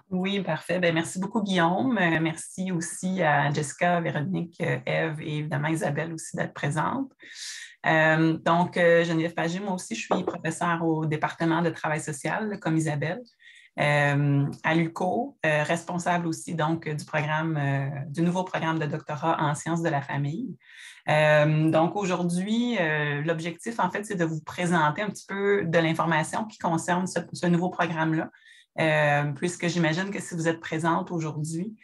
Oui, parfait. Bien, merci beaucoup, Guillaume. Merci aussi à Jessica, Véronique, Ève et évidemment Isabelle aussi d'être présente. Geneviève Pagé, moi aussi, je suis professeure au département de travail social, comme Isabelle, à l'UQO, responsable aussi donc du programme, du nouveau programme de doctorat en sciences de la famille. Aujourd'hui, l'objectif, en fait, c'est de vous présenter un petit peu de l'information qui concerne ce nouveau programme-là. Puisque j'imagine que si vous êtes présente aujourd'hui,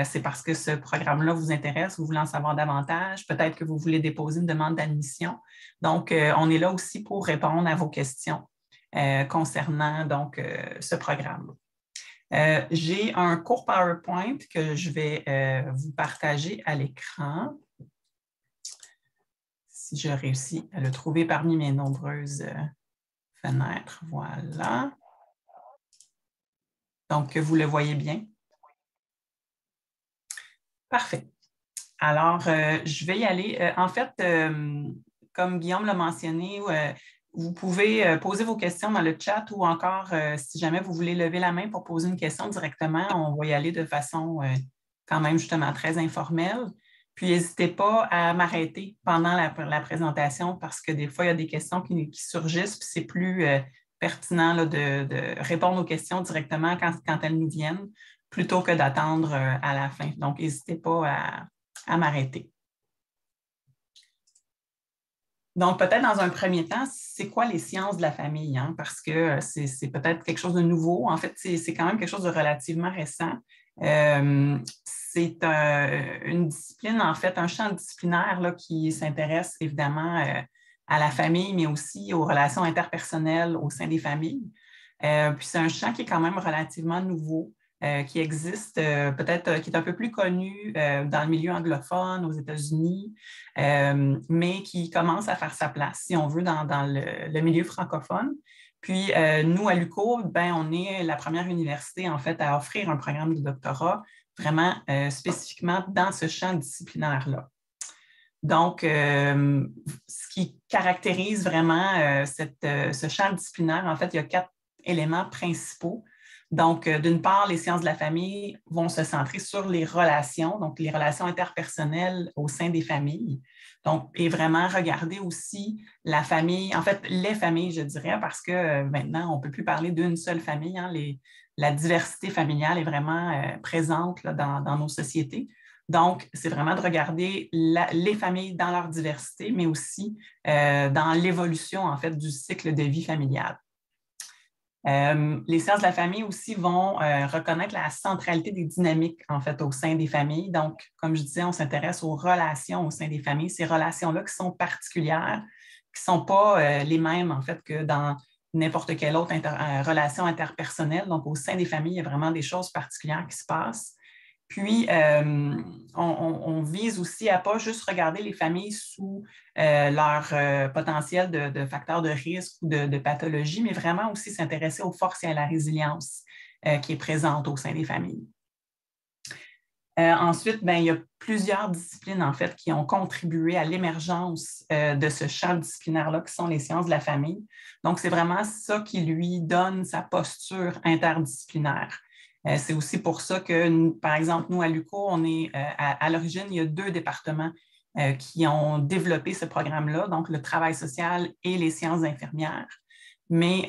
c'est parce que ce programme-là vous intéresse, vous voulez en savoir davantage, peut-être que vous voulez déposer une demande d'admission. Donc, on est là aussi pour répondre à vos questions concernant donc, ce programme. J'ai un court PowerPoint que je vais vous partager à l'écran. Si je réussis à le trouver parmi mes nombreuses fenêtres, voilà. Donc, vous le voyez bien. Parfait. Alors, je vais y aller. En fait, comme Guillaume l'a mentionné, vous pouvez poser vos questions dans le chat ou encore, si jamais vous voulez lever la main pour poser une question directement, on va y aller de façon quand même justement très informelle. Puis, n'hésitez pas à m'arrêter pendant la présentation parce que des fois, il y a des questions qui surgissent, puis c'est plus pertinent là, de répondre aux questions directement quand elles nous viennent plutôt que d'attendre à la fin. Donc, n'hésitez pas à m'arrêter. Donc, peut-être dans un premier temps, c'est quoi les sciences de la famille? Hein? Parce que c'est peut-être quelque chose de nouveau. En fait, c'est quand même quelque chose de relativement récent. C'est une discipline, en fait, un champ disciplinaire là, qui s'intéresse évidemment à la famille, mais aussi aux relations interpersonnelles au sein des familles. Puis c'est un champ qui est quand même relativement nouveau. Qui existe peut-être, qui est un peu plus connu dans le milieu anglophone aux États-Unis, mais qui commence à faire sa place, si on veut, dans le milieu francophone. Puis, nous, à l'UQO, on est la première université, en fait, à offrir un programme de doctorat vraiment spécifiquement dans ce champ disciplinaire-là. Donc, ce qui caractérise vraiment ce champ disciplinaire, en fait, il y a 4 éléments principaux. Donc, d'une part, les sciences de la famille vont se centrer sur les relations, donc les relations interpersonnelles au sein des familles. Donc, et vraiment regarder aussi la famille, en fait, les familles, je dirais, parce que maintenant, on ne peut plus parler d'une seule famille. Hein, la diversité familiale est vraiment présente là, dans nos sociétés. Donc, c'est vraiment de regarder les familles dans leur diversité, mais aussi dans l'évolution, en fait, du cycle de vie familiale. Les sciences de la famille aussi vont reconnaître la centralité des dynamiques, en fait, au sein des familles. Donc, comme je disais, on s'intéresse aux relations au sein des familles, ces relations-là qui sont particulières, qui ne sont pas les mêmes, en fait, que dans n'importe quelle autre relation interpersonnelle. Donc, au sein des familles, il y a vraiment des choses particulières qui se passent. Puis, on vise aussi à ne pas juste regarder les familles sous leur potentiel de facteurs de risque ou de pathologie, mais vraiment aussi s'intéresser aux forces et à la résilience qui est présente au sein des familles. Ensuite, il y a plusieurs disciplines, en fait, qui ont contribué à l'émergence de ce champ disciplinaire-là, qui sont les sciences de la famille. Donc, c'est vraiment ça qui lui donne sa posture interdisciplinaire. C'est aussi pour ça que, par exemple, nous, à l'UQO, on est à l'origine, il y a 2 départements qui ont développé ce programme-là, donc le travail social et les sciences infirmières. Mais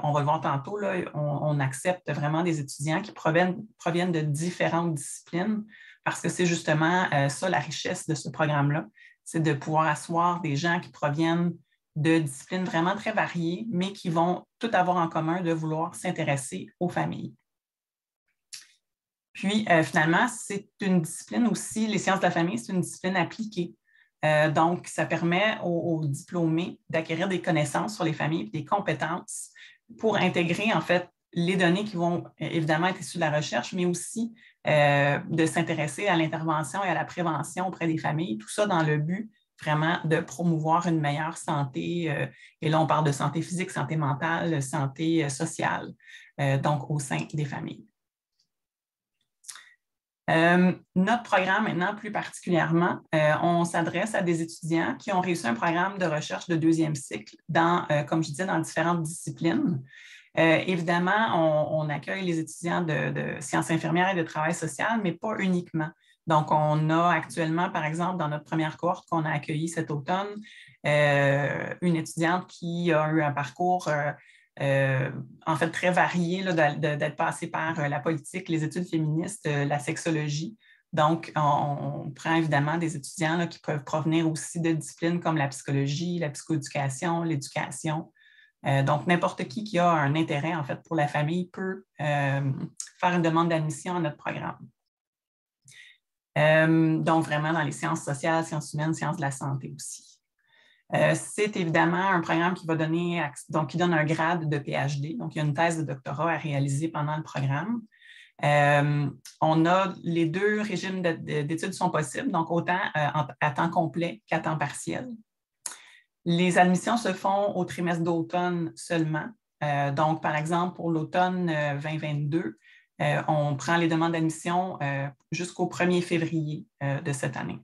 on va le voir tantôt, là, on accepte vraiment des étudiants qui proviennent de différentes disciplines parce que c'est justement ça la richesse de ce programme-là, c'est de pouvoir asseoir des gens qui proviennent de disciplines vraiment très variées, mais qui vont tout avoir en commun de vouloir s'intéresser aux familles. Puis, finalement, c'est une discipline aussi, les sciences de la famille, c'est une discipline appliquée. Donc, ça permet aux diplômés d'acquérir des connaissances sur les familles et des compétences pour intégrer, en fait, les données qui vont évidemment être issues de la recherche, mais aussi de s'intéresser à l'intervention et à la prévention auprès des familles, tout ça dans le but vraiment de promouvoir une meilleure santé. Et là, on parle de santé physique, santé mentale, santé sociale, donc au sein des familles. Notre programme, maintenant, plus particulièrement, on s'adresse à des étudiants qui ont réussi un programme de recherche de 2e cycle dans, comme je disais, dans différentes disciplines. Évidemment, on accueille les étudiants de sciences infirmières et de travail social, mais pas uniquement. Donc, on a actuellement, par exemple, dans notre première cohorte qu'on a accueillie cet automne, une étudiante qui a eu un parcours en fait très varié, d'être passée par la politique, les études féministes, la sexologie. Donc, on prend évidemment des étudiants là, qui peuvent provenir aussi de disciplines comme la psychologie, la psychoéducation, l'éducation. Donc, n'importe qui a un intérêt, en fait, pour la famille peut faire une demande d'admission à notre programme. Donc, vraiment dans les sciences sociales, sciences humaines, sciences de la santé aussi. C'est évidemment un programme qui va donner, donc qui donne un grade de PhD. Donc, il y a une thèse de doctorat à réaliser pendant le programme. On a les deux régimes d'études sont possibles, donc autant à temps complet qu'à temps partiel. Les admissions se font au trimestre d'automne seulement. Donc, par exemple, pour l'automne 2022, on prend les demandes d'admission jusqu'au 1er février de cette année.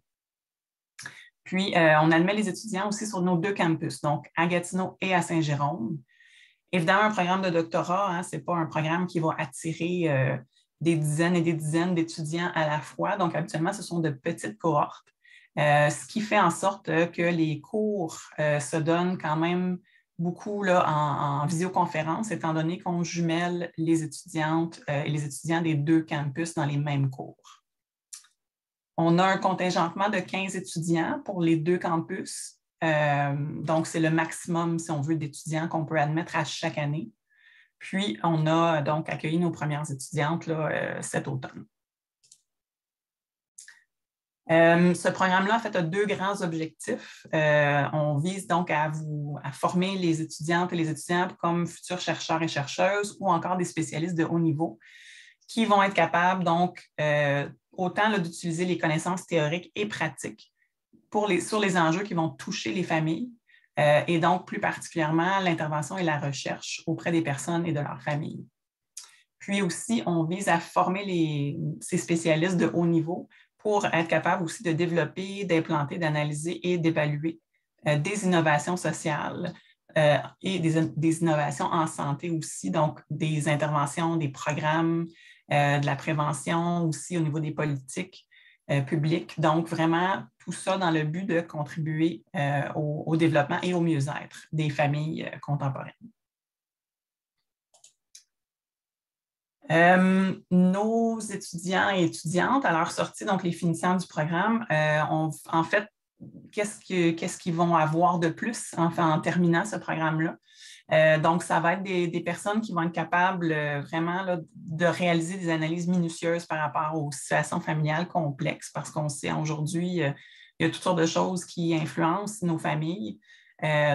Puis, on admet les étudiants aussi sur nos deux campus, donc à Gatineau et à Saint-Jérôme. Évidemment, un programme de doctorat, hein, ce n'est pas un programme qui va attirer des dizaines et des dizaines d'étudiants à la fois. Donc, habituellement, ce sont de petites cohortes, ce qui fait en sorte que les cours se donnent quand même beaucoup là, en visioconférence, étant donné qu'on jumelle les étudiantes et les étudiants des deux campus dans les mêmes cours. On a un contingentement de 15 étudiants pour les deux campus. Donc, c'est le maximum, si on veut, d'étudiants qu'on peut admettre à chaque année. Puis, on a donc accueilli nos premières étudiantes là, cet automne. Ce programme-là, en fait, a deux grands objectifs. On vise donc à former les étudiantes et les étudiants comme futurs chercheurs et chercheuses ou encore des spécialistes de haut niveau qui vont être capables, donc, autant d'utiliser les connaissances théoriques et pratiques sur les enjeux qui vont toucher les familles et donc, plus particulièrement, l'intervention et la recherche auprès des personnes et de leurs familles. Puis aussi, on vise à former ces spécialistes de haut niveau pour être capable aussi de développer, d'implanter, d'analyser et d'évaluer des innovations sociales et des innovations en santé aussi, donc des interventions, des programmes, de la prévention aussi au niveau des politiques publiques. Donc, vraiment, tout ça dans le but de contribuer au développement et au mieux-être des familles contemporaines. Nos étudiants et étudiantes, à leur sortie, donc les finissants du programme, en fait, qu'est-ce qu'ils vont avoir de plus en terminant ce programme-là? Donc, ça va être des personnes qui vont être capables vraiment là, de réaliser des analyses minutieuses par rapport aux situations familiales complexes, parce qu'on sait aujourd'hui, il y a toutes sortes de choses qui influencent nos familles.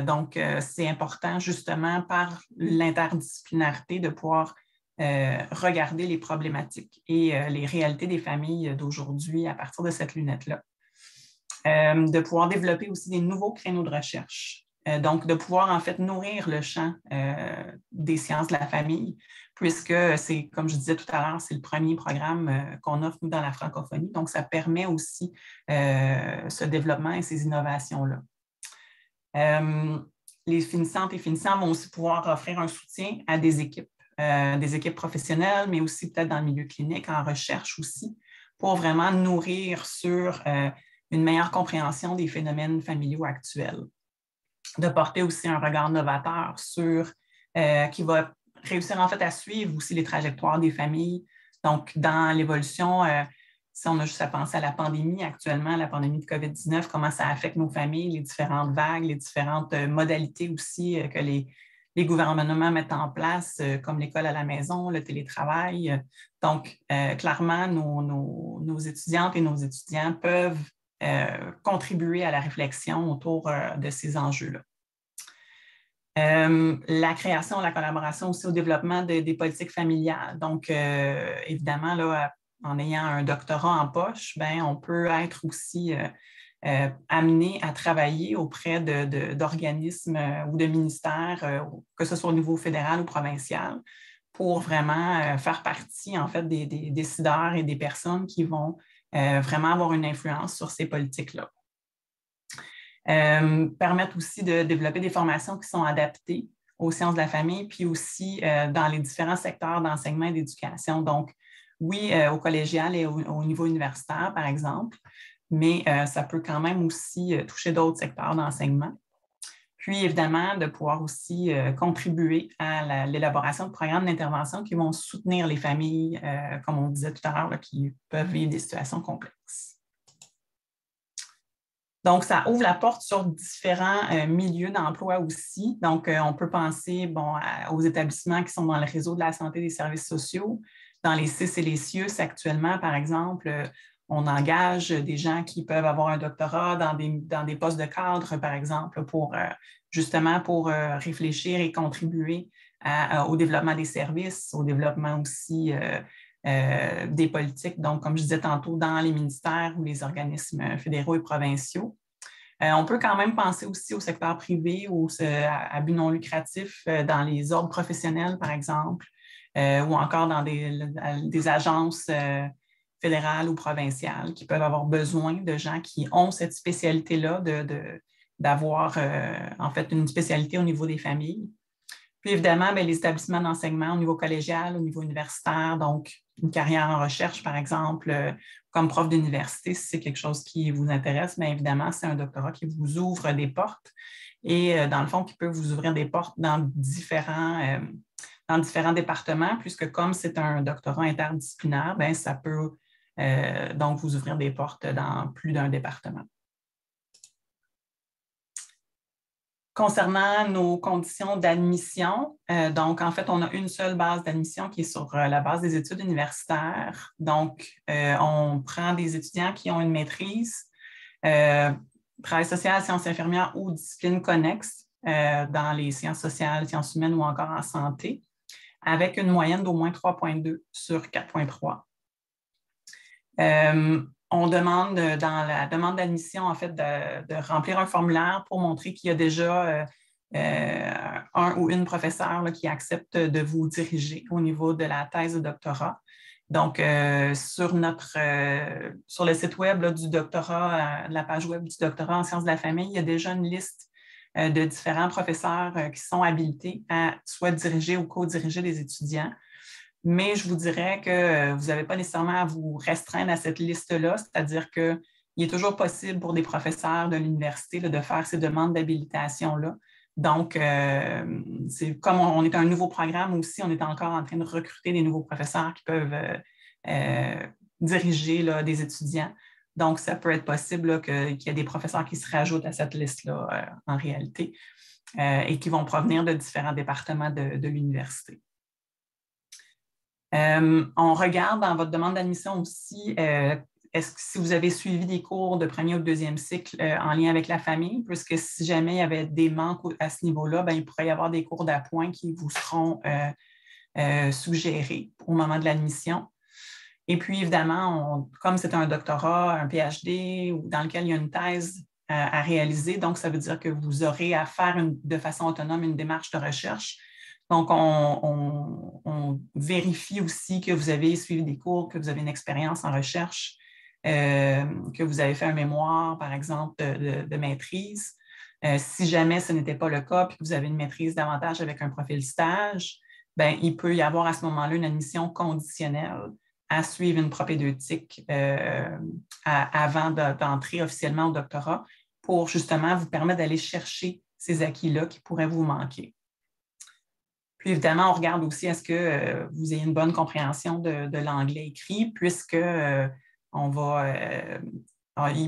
Donc, c'est important justement par l'interdisciplinarité de pouvoir regarder les problématiques et les réalités des familles d'aujourd'hui à partir de cette lunette-là. De pouvoir développer aussi des nouveaux créneaux de recherche. Donc, de pouvoir en fait nourrir le champ des sciences de la famille, puisque c'est, comme je disais tout à l'heure, c'est le premier programme qu'on offre, nous, dans la francophonie. Donc, ça permet aussi ce développement et ces innovations-là. Les finissantes et finissants vont aussi pouvoir offrir un soutien à des équipes professionnelles, mais aussi peut-être dans le milieu clinique, en recherche aussi, pour vraiment nourrir sur une meilleure compréhension des phénomènes familiaux actuels. De porter aussi un regard novateur qui va réussir en fait à suivre aussi les trajectoires des familles. Donc, dans l'évolution, si on a juste à penser à la pandémie actuellement, la pandémie de COVID-19, comment ça affecte nos familles, les différentes vagues, les différentes modalités aussi que les gouvernements mettent en place, comme l'école à la maison, le télétravail. Donc, clairement, nos étudiantes et nos étudiants peuvent contribuer à la réflexion autour de ces enjeux-là. La création, la collaboration aussi au développement des politiques familiales. Donc, évidemment, là, en ayant un doctorat en poche, ben, on peut être aussi amené à travailler auprès d'organismes ou de ministères, que ce soit au niveau fédéral ou provincial, pour vraiment faire partie, en fait, des décideurs et des personnes qui vont vraiment avoir une influence sur ces politiques-là. Permettre aussi de développer des formations qui sont adaptées aux sciences de la famille, puis aussi dans les différents secteurs d'enseignement et d'éducation. Donc, oui, au collégial et au niveau universitaire, par exemple, mais ça peut quand même aussi toucher d'autres secteurs d'enseignement. Puis, évidemment, de pouvoir aussi contribuer à l'élaboration de programmes d'intervention qui vont soutenir les familles, comme on disait tout à l'heure, qui peuvent vivre des situations complexes. Donc, ça ouvre la porte sur différents milieux d'emploi aussi. Donc, on peut penser aux établissements qui sont dans le réseau de la santé et des services sociaux. Dans les CIS et les CIUS, actuellement, par exemple, on engage des gens qui peuvent avoir un doctorat dans des postes de cadre, par exemple, justement pour réfléchir et contribuer au développement des services, au développement aussi des politiques, donc comme je disais tantôt, dans les ministères ou les organismes fédéraux et provinciaux. On peut quand même penser aussi au secteur privé ou à but non lucratif dans les ordres professionnels, par exemple, ou encore dans des agences fédérales ou provinciales qui peuvent avoir besoin de gens qui ont cette spécialité-là d'avoir en fait une spécialité au niveau des familles. Puis évidemment, les établissements d'enseignement au niveau collégial, au niveau universitaire, donc une carrière en recherche, par exemple, comme prof d'université, si c'est quelque chose qui vous intéresse, bien évidemment, c'est un doctorat qui vous ouvre des portes et dans le fond, qui peut vous ouvrir des portes dans différents départements, puisque comme c'est un doctorat interdisciplinaire, bien, ça peut donc vous ouvrir des portes dans plus d'un département. Concernant nos conditions d'admission, donc en fait, on a une seule base d'admission qui est sur la base des études universitaires. Donc, on prend des étudiants qui ont une maîtrise, travail social, sciences infirmières ou disciplines connexes dans les sciences sociales, sciences humaines ou encore en santé, avec une moyenne d'au moins 3,2 sur 4,3. On demande dans la demande d'admission, en fait, de remplir un formulaire pour montrer qu'il y a déjà un ou une professeure qui accepte de vous diriger au niveau de la thèse de doctorat. Donc, sur le site web du doctorat, la page web du doctorat en sciences de la famille, il y a déjà une liste de différents professeurs qui sont habilités à soit diriger ou co-diriger des étudiants. Mais je vous dirais que vous n'avez pas nécessairement à vous restreindre à cette liste-là, c'est-à-dire qu'il est toujours possible pour des professeurs de l'université de faire ces demandes d'habilitation-là. Donc, comme on est un nouveau programme aussi, on est encore en train de recruter des nouveaux professeurs qui peuvent diriger des étudiants. Donc, ça peut être possible qu'il y ait des professeurs qui se rajoutent à cette liste-là en réalité et qui vont provenir de différents départements de l'université. On regarde dans votre demande d'admission aussi, si vous avez suivi des cours de premier ou de deuxième cycle en lien avec la famille, puisque si jamais il y avait des manques à ce niveau-là, il pourrait y avoir des cours d'appoint qui vous seront suggérés au moment de l'admission. Et puis, évidemment, comme c'est un doctorat, un PhD, ou dans lequel il y a une thèse à réaliser, donc ça veut dire que vous aurez à faire de façon autonome une démarche de recherche. Donc, on vérifie aussi que vous avez suivi des cours, que vous avez une expérience en recherche, que vous avez fait un mémoire, par exemple, de maîtrise. Si jamais ce n'était pas le cas, puis que vous avez une maîtrise davantage avec un profil stage, bien, il peut y avoir à ce moment-là une admission conditionnelle à suivre une propédeutique avant d'entrer officiellement au doctorat pour justement vous permettre d'aller chercher ces acquis-là qui pourraient vous manquer. Puis évidemment, on regarde aussi est-ce que vous ayez une bonne compréhension de l'anglais écrit, puisque il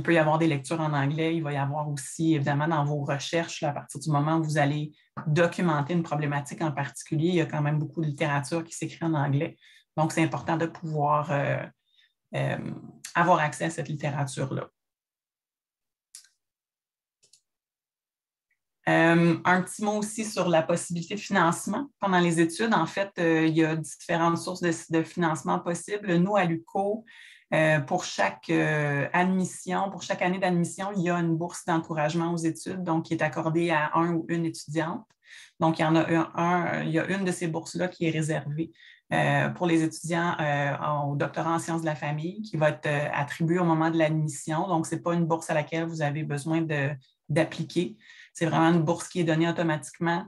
peut y avoir des lectures en anglais, il va y avoir aussi, évidemment, dans vos recherches, là, à partir du moment où vous allez documenter une problématique en particulier, il y a quand même beaucoup de littérature qui s'écrit en anglais. Donc, c'est important de pouvoir avoir accès à cette littérature-là. Un petit mot aussi sur la possibilité de financement pendant les études. En fait, il y a différentes sources de financement possibles. Nous, à l'UQO, pour chaque admission, pour chaque année d'admission, il y a une bourse d'encouragement aux études, donc qui est accordée à un ou une étudiante. Donc, il y en a il y a une de ces bourses-là qui est réservée pour les étudiants au doctorat en sciences de la famille, qui va être attribuée au moment de l'admission. Donc, ce n'est pas une bourse à laquelle vous avez besoin d'appliquer. C'est vraiment une bourse qui est donnée automatiquement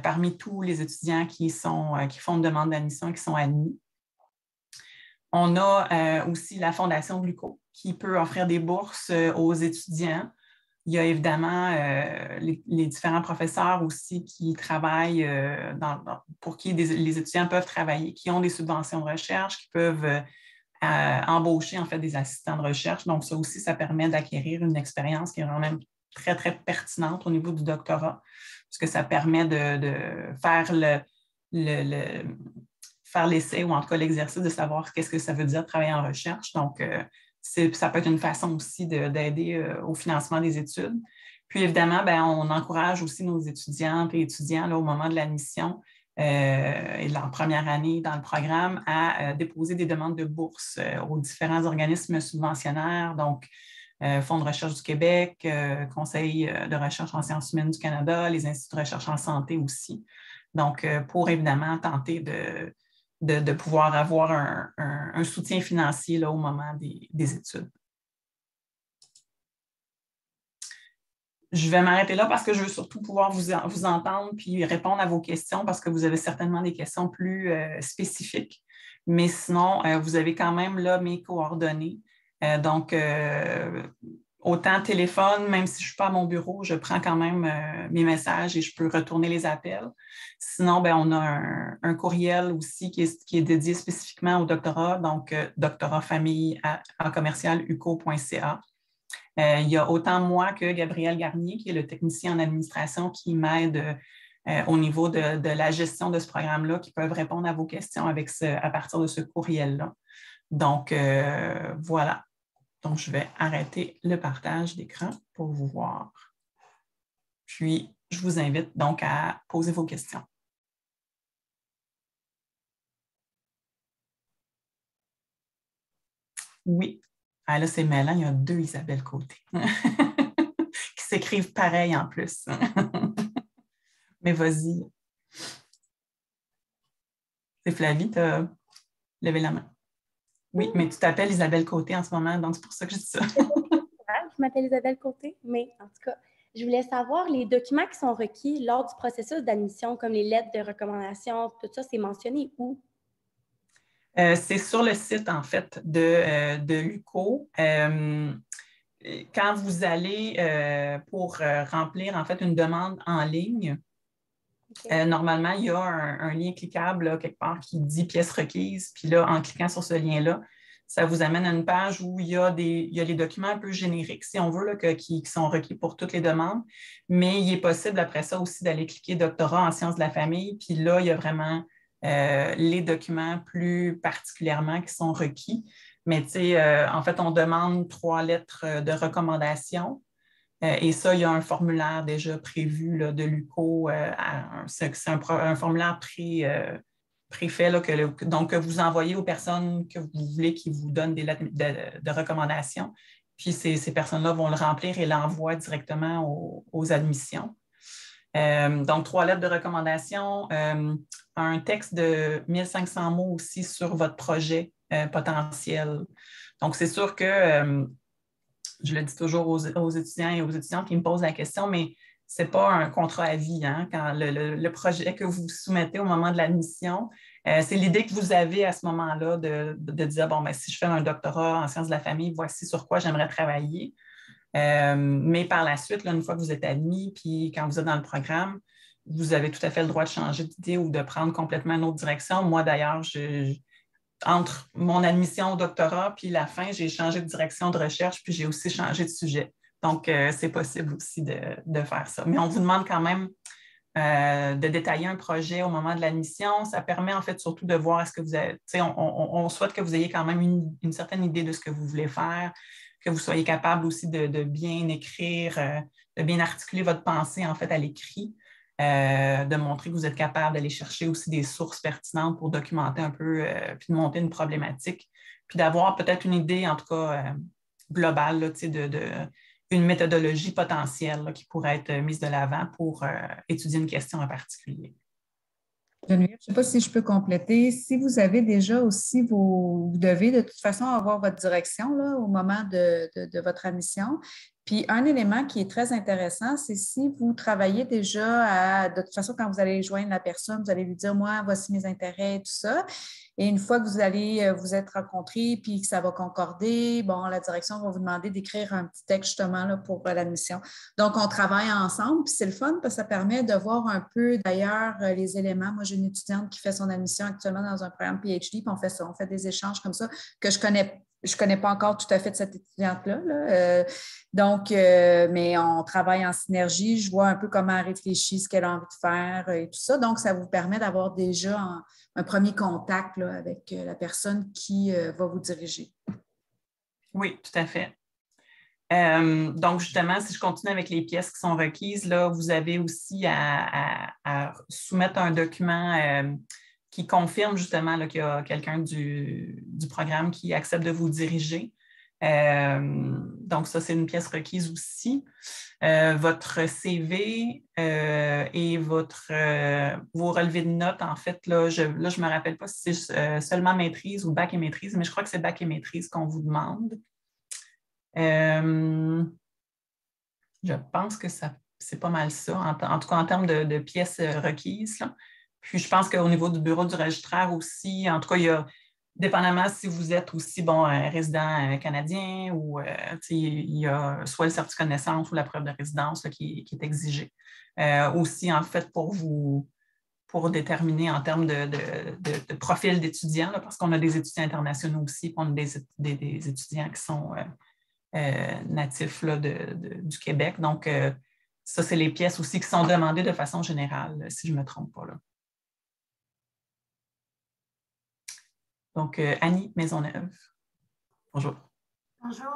parmi tous les étudiants qui font une demande d'admission et qui sont admis. On a aussi la Fondation Gluco qui peut offrir des bourses aux étudiants. Il y a évidemment les différents professeurs aussi qui travaillent pour qui les étudiants peuvent travailler, qui ont des subventions de recherche, qui peuvent embaucher en fait des assistants de recherche. Donc, ça aussi, ça permet d'acquérir une expérience qui est vraiment très, très pertinente au niveau du doctorat, puisque ça permet de faire faire l'essai ou en tout cas l'exercice de savoir qu'est-ce que ça veut dire de travailler en recherche. Donc, ça peut être une façon aussi d'aider au financement des études. Puis, évidemment, on encourage aussi nos étudiantes et étudiants là, au moment de l'admission et de leur première année dans le programme à déposer des demandes de bourse aux différents organismes subventionnaires, donc Fonds de recherche du Québec, Conseil de recherche en sciences humaines du Canada, les instituts de recherche en santé aussi. Donc, pour évidemment tenter de pouvoir avoir un soutien financier là, au moment des études. Je vais m'arrêter là parce que je veux surtout pouvoir vous entendre puis répondre à vos questions parce que vous avez certainement des questions plus spécifiques. Mais sinon, vous avez quand même là mes coordonnées. Donc, autant téléphone, même si je ne suis pas à mon bureau, je prends quand même mes messages et je peux retourner les appels. Sinon, on a un courriel aussi qui est dédié spécifiquement au doctorat, donc doctoratfamille@uco.ca. Il y a autant moi que Gabriel Garnier, qui est le technicien en administration, qui m'aide au niveau de la gestion de ce programme-là, qui peuvent répondre à vos questions à partir de ce courriel-là. Donc, voilà. Donc, je vais arrêter le partage d'écran pour vous voir. Puis, je vous invite donc à poser vos questions. Oui. Ah, là, c'est mêlant, il y a 2 Isabelle Côté qui s'écrivent pareil en plus. Mais vas-y. C'est Flavie, tu as levé la main. Oui, mais tu t'appelles Isabelle Côté en ce moment, donc c'est pour ça que je dis ça. Je m'appelle Isabelle Côté, mais en tout cas, je voulais savoir les documents qui sont requis lors du processus d'admission, comme les lettres de recommandation, tout ça, c'est mentionné où? C'est sur le site, en fait, de l'UQO. Quand vous allez pour remplir, en fait, une demande en ligne, okay. Normalement, il y a un lien cliquable là, quelque part qui dit pièces requises. Puis là, en cliquant sur ce lien-là, ça vous amène à une page où il y a les documents un peu génériques, si on veut, là, qui sont requis pour toutes les demandes. Mais il est possible, après ça, aussi d'aller cliquer doctorat en sciences de la famille. Puis là, il y a vraiment les documents plus particulièrement qui sont requis. Mais tu sais, en fait, on demande 3 lettres de recommandation. Et ça, il y a un formulaire déjà prévu là, de l'UQO. C'est un formulaire préfet là, que vous envoyez aux personnes que vous voulez qui vous donnent des lettres de recommandation. Puis ces personnes-là vont le remplir et l'envoient directement aux admissions. Donc, 3 lettres de recommandation, un texte de 1500 mots aussi sur votre projet potentiel. Donc, c'est sûr que je le dis toujours aux étudiants et aux étudiantes qui me posent la question, mais ce n'est pas un contrat à vie. Hein, quand le projet que vous soumettez au moment de l'admission, c'est l'idée que vous avez à ce moment-là de dire, bon, si je fais un doctorat en sciences de la famille, voici sur quoi j'aimerais travailler. Mais par la suite, là, une fois que vous êtes admis, puis quand vous êtes dans le programme, vous avez tout à fait le droit de changer d'idée ou de prendre complètement une autre direction. Moi, d'ailleurs, entre mon admission au doctorat puis la fin, j'ai changé de direction de recherche, puis j'ai aussi changé de sujet. Donc, c'est possible aussi de faire ça. Mais on vous demande quand même de détailler un projet au moment de l'admission. Ça permet en fait surtout de voir est-ce que vous avez, on souhaite que vous ayez quand même une certaine idée de ce que vous voulez faire, que vous soyez capable aussi de bien écrire, de bien articuler votre pensée en fait à l'écrit. De montrer que vous êtes capable d'aller chercher aussi des sources pertinentes pour documenter un peu, puis de monter une problématique, puis d'avoir peut-être une idée, en tout cas globale, là, une méthodologie potentielle là, qui pourrait être mise de l'avant pour étudier une question en particulier. Geneviève, je ne sais pas si je peux compléter. Si vous avez déjà aussi vous devez de toute façon avoir votre direction là, au moment de votre admission. Puis, un élément qui est très intéressant, c'est si vous travaillez déjà de toute façon, quand vous allez joindre la personne, vous allez lui dire, moi, voici mes intérêts et tout ça. Et une fois que vous allez vous être rencontrés puis que ça va concorder, bon, la direction va vous demander d'écrire un petit texte justement là, pour l'admission. Donc, on travaille ensemble, puis c'est le fun parce que ça permet de voir un peu d'ailleurs les éléments. Moi, j'ai une étudiante qui fait son admission actuellement dans un programme PhD, puis on fait ça, on fait des échanges comme ça que je connais pas encore tout à fait de cette étudiante-là. Là. Donc, mais on travaille en synergie. Je vois un peu comment elle réfléchit, ce qu'elle a envie de faire et tout ça. Donc, ça vous permet d'avoir déjà un premier contact là, avec la personne qui va vous diriger. Oui, tout à fait. Donc, justement, si je continue avec les pièces qui sont requises, là, vous avez aussi à soumettre un document qui confirme justement là, qu'il y a quelqu'un du programme qui accepte de vous diriger. Donc, ça, c'est une pièce requise aussi. Votre CV et vos relevés de notes, en fait, là, je ne me rappelle pas si c'est seulement maîtrise ou bac et maîtrise, mais je crois que c'est bac et maîtrise qu'on vous demande. Je pense que c'est pas mal ça, en tout cas en termes de pièces requises. Là. Puis je pense qu'au niveau du bureau du registraire aussi, en tout cas, il y a, dépendamment si vous êtes aussi résident canadien ou il y a soit le certificat de naissance ou la preuve de résidence là, qui est exigée. Aussi, en fait, pour déterminer en termes de profil d'étudiants, parce qu'on a des étudiants internationaux aussi, puis on a des étudiants qui sont natifs là, du Québec. Donc, ça, c'est les pièces aussi qui sont demandées de façon générale, si je ne me trompe pas. Là. Donc, Annie Maisonneuve. Bonjour. Bonjour.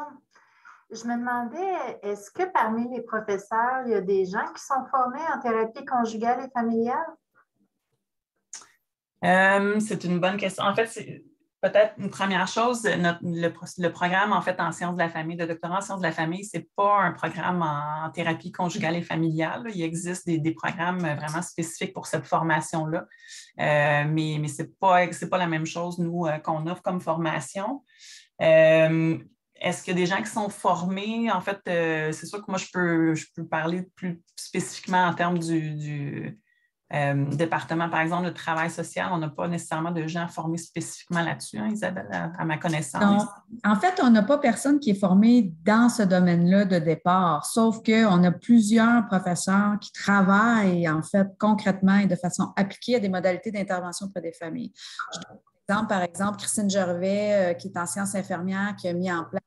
Je me demandais, est-ce que parmi les professeurs, il y a des gens qui sont formés en thérapie conjugale et familiale? C'est une bonne question. En fait, c'est peut-être une première chose, le programme en fait en sciences de la famille, de doctorat en sciences de la famille, ce n'est pas un programme en thérapie conjugale et familiale. Il existe des programmes vraiment spécifiques pour cette formation-là, mais ce n'est pas la même chose, nous, qu'on offre comme formation. Est-ce qu'il y a des gens qui sont formés? En fait, c'est sûr que moi, je peux parler plus spécifiquement en termes du département, par exemple, de travail social. On n'a pas nécessairement de gens formés spécifiquement là-dessus, hein, Isabelle, à ma connaissance. Non. En fait, on n'a pas personne qui est formé dans ce domaine-là de départ, sauf qu'on a plusieurs professeurs qui travaillent, en fait, concrètement et de façon appliquée à des modalités d'intervention auprès des familles. Je donne un exemple, par exemple, Christine Gervais, qui est en sciences infirmières, qui a mis en place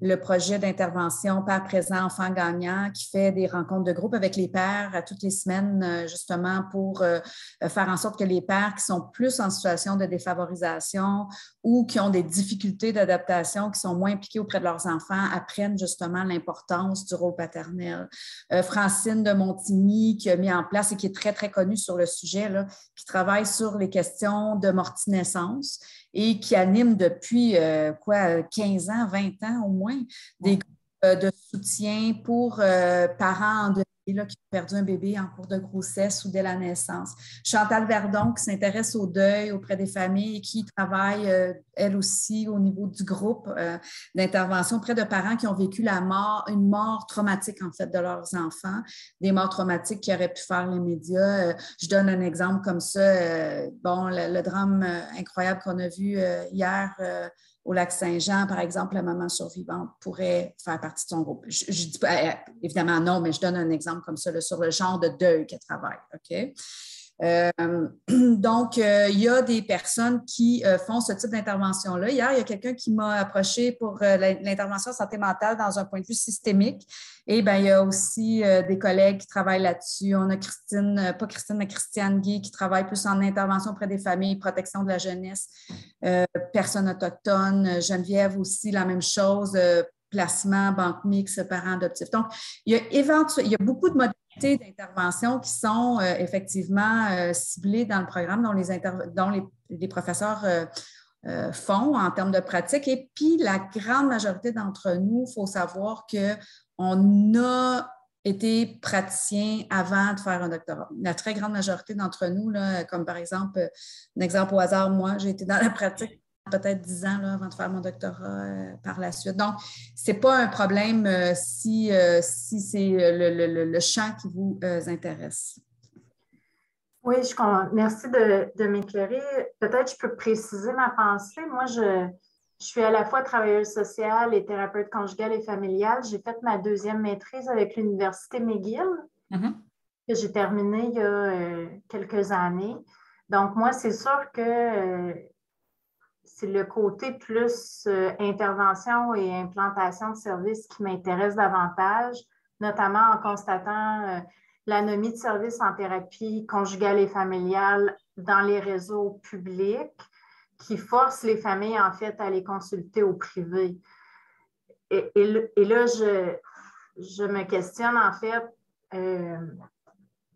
le projet d'intervention Père présent, enfant gagnant, qui fait des rencontres de groupe avec les pères à toutes les semaines, justement, pour faire en sorte que les pères qui sont plus en situation de défavorisation ou qui ont des difficultés d'adaptation, qui sont moins impliqués auprès de leurs enfants, apprennent justement l'importance du rôle paternel. Francine de Montigny, qui a mis en place et qui est très, très connue sur le sujet, là, qui travaille sur les questions de morti-naissance et qui anime depuis 15 ans, 20 ans au moins, des groupes de soutien pour parents endeuillés là, qui ont perdu un bébé en cours de grossesse ou dès la naissance. Chantal Verdon, qui s'intéresse au deuil auprès des familles et qui travaille, elle aussi, au niveau du groupe d'intervention auprès de parents qui ont vécu une mort traumatique, en fait, de leurs enfants, des morts traumatiques qui auraient pu faire les médias. Je donne un exemple comme ça. Le drame incroyable qu'on a vu hier au Lac-Saint-Jean, par exemple, la maman survivante pourrait faire partie de son groupe. Je dis pas, évidemment non, mais je donne un exemple comme ça là, sur le genre de deuil qu'elle travaille. OK? Donc, il y a des personnes qui font ce type d'intervention-là. Hier, il y a quelqu'un qui m'a approché pour l'intervention en santé mentale dans un point de vue systémique. Et bien, il y a aussi des collègues qui travaillent là-dessus. On a Christiane Guy qui travaille plus en intervention auprès des familles, protection de la jeunesse, personnes autochtones. Geneviève aussi, la même chose, placement, banque mixte, parents adoptifs. Donc, il y a beaucoup de modalités d'intervention qui sont effectivement ciblées dans le programme dont les professeurs font en termes de pratique. Et puis, la grande majorité d'entre nous, il faut savoir qu'on a été praticien avant de faire un doctorat. La très grande majorité d'entre nous, là, comme par exemple, un exemple au hasard, moi, j'ai été dans la pratique peut-être 10 ans là, avant de faire mon doctorat par la suite. Donc, ce n'est pas un problème si c'est le champ qui vous intéresse. Oui, merci de m'éclairer. Peut-être je peux préciser ma pensée. Moi, je suis à la fois travailleuse sociale et thérapeute conjugale et familiale. J'ai fait ma deuxième maîtrise avec l'Université McGill, que j'ai terminée il y a quelques années. Donc, moi, c'est sûr que c'est le côté plus intervention et implantation de services qui m'intéresse davantage, notamment en constatant l'anomie de services en thérapie conjugale et familiale dans les réseaux publics qui forcent les familles, en fait, à les consulter au privé. Et là, je me questionne, en fait,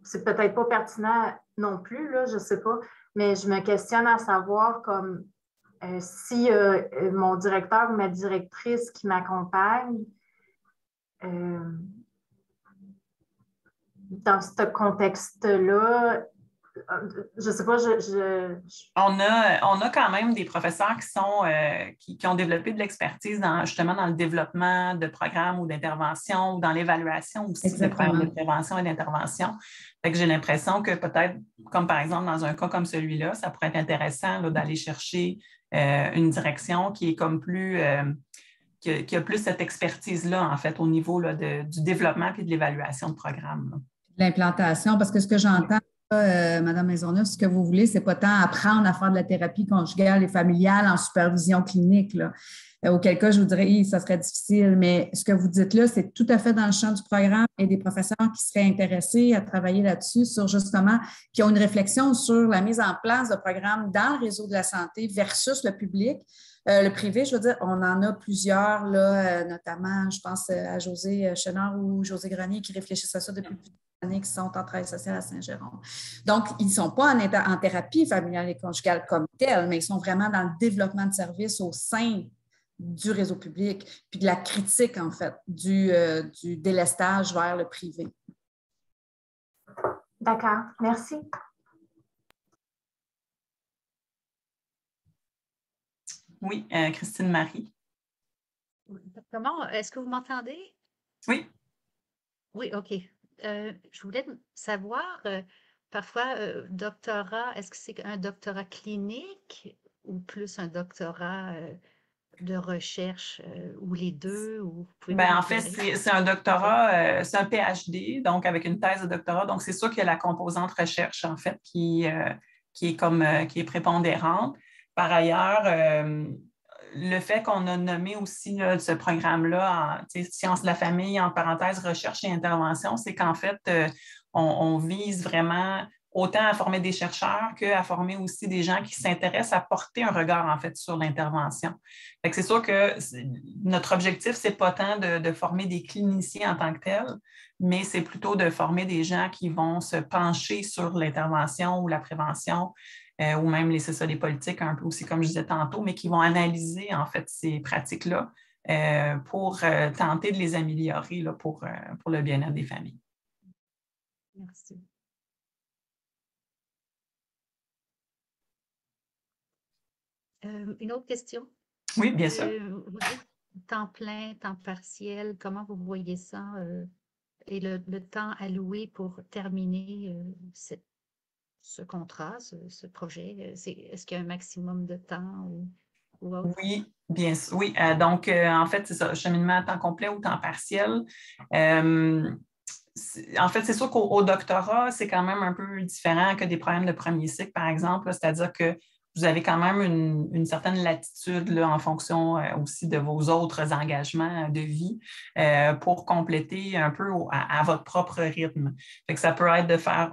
c'est peut-être pas pertinent non plus, là, je sais pas, mais je me questionne à savoir comme si mon directeur ou ma directrice qui m'accompagne dans ce contexte-là, je ne sais pas, On a quand même des professeurs qui ont développé de l'expertise justement dans le développement de programmes ou d'intervention ou dans l'évaluation aussi de programmes de prévention et d'intervention. Fait que j'ai l'impression que peut-être, comme par exemple dans un cas comme celui-là, ça pourrait être intéressant là, d'aller chercher une direction qui est comme plus qui a plus cette expertise-là, en fait, au niveau là, du développement et de l'évaluation de programmes. L'implantation, parce que ce que j'entends, Mme Maisonneuve, ce que vous voulez, ce n'est pas tant apprendre à faire de la thérapie conjugale et familiale en supervision clinique, là. Auquel cas, je vous dirais, ça serait difficile, mais ce que vous dites là, c'est tout à fait dans le champ du programme et des professeurs qui seraient intéressés à travailler là-dessus, sur justement, qui ont une réflexion sur la mise en place de programmes dans le réseau de la santé versus le public. Le privé, je veux dire, on en a plusieurs, là, notamment, je pense à José Chenard ou José Grenier qui réfléchissent à ça depuis plusieurs années, qui sont en travail social à Saint-Jérôme. Donc, ils ne sont pas en thérapie familiale et conjugale comme telle, mais ils sont vraiment dans le développement de services au sein du réseau public, puis de la critique, en fait, du délestage vers le privé. D'accord, merci. Oui, Christine Marie. Comment, est-ce que vous m'entendez? Oui. Oui, OK. Je voulais savoir, parfois, doctorat, est-ce que c'est un doctorat clinique ou plus un doctorat de recherche ou les deux? Ou en fait, c'est un doctorat, c'est un PhD, donc avec une thèse de doctorat. Donc, c'est sûr qu'il y a la composante recherche, en fait, qui est prépondérante. Par ailleurs, le fait qu'on a nommé aussi là, ce programme-là en sciences de la famille, en parenthèse, recherche et intervention, c'est qu'en fait, on vise vraiment autant à former des chercheurs qu'à former aussi des gens qui s'intéressent à porter un regard, en fait, sur l'intervention. C'est sûr que notre objectif, ce n'est pas tant de former des cliniciens en tant que tels, mais c'est plutôt de former des gens qui vont se pencher sur l'intervention ou la prévention, ou même les politiques, un peu aussi, comme je disais tantôt, mais qui vont analyser, en fait, ces pratiques-là pour tenter de les améliorer là, pour le bien-être des familles. Merci. Une autre question? Oui, bien sûr. Vous dites temps plein, temps partiel, comment vous voyez ça et le temps alloué pour terminer ce contrat, ce projet? Est-ce qu'il y a un maximum de temps ou autre? Oui, bien sûr. Oui, donc, en fait, c'est ça, cheminement à temps complet ou temps partiel. En fait, c'est sûr qu'au doctorat, c'est quand même un peu différent que des programmes de premier cycle, par exemple. C'est-à-dire que vous avez quand même une certaine latitude là, en fonction aussi de vos autres engagements de vie pour compléter un peu à votre propre rythme. Fait que ça peut être de faire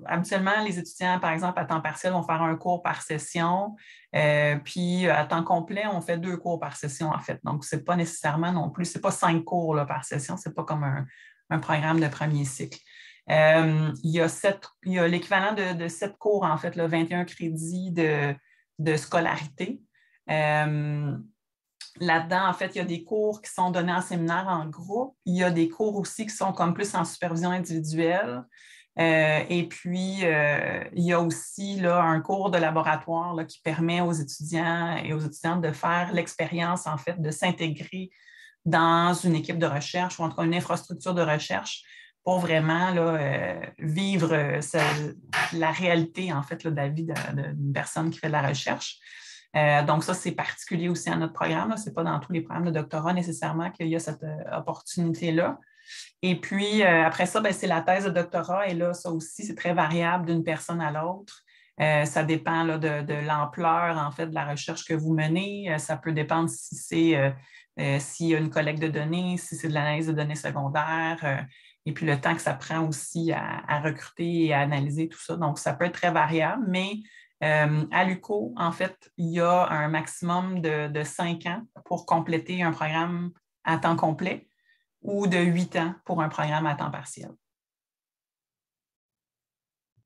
habituellement, les étudiants, par exemple, à temps partiel, vont faire un cours par session. Puis à temps complet, on fait 2 cours par session, en fait. Donc, ce n'est pas nécessairement non plus, ce n'est pas 5 cours là, par session, ce n'est pas comme un programme de premier cycle. Il y a l'équivalent de 7 cours, en fait, là, 21 crédits de scolarité. Là-dedans, en fait, il y a des cours qui sont donnés en séminaire en groupe. Il y a des cours aussi qui sont comme plus en supervision individuelle. Et puis, il y a aussi là, un cours de laboratoire là, qui permet aux étudiants et aux étudiantes de faire l'expérience, en fait, de s'intégrer dans une équipe de recherche ou en tout cas une infrastructure de recherche pour vraiment là, vivre la réalité, en fait, là, de la vie d'une personne qui fait de la recherche. Donc, ça, c'est particulier aussi à notre programme. Ce n'est pas dans tous les programmes de doctorat nécessairement qu'il y a cette opportunité-là. Et puis, après ça, c'est la thèse de doctorat. Et là, ça aussi, c'est très variable d'une personne à l'autre. Ça dépend là, de l'ampleur, en fait, de la recherche que vous menez. Ça peut dépendre si c'est s'il y a une collecte de données, si c'est de l'analyse de données secondaires, et puis le temps que ça prend aussi à recruter et à analyser tout ça. Donc, ça peut être très variable, mais à l'UQO, en fait, il y a un maximum de 5 ans pour compléter un programme à temps complet ou de 8 ans pour un programme à temps partiel.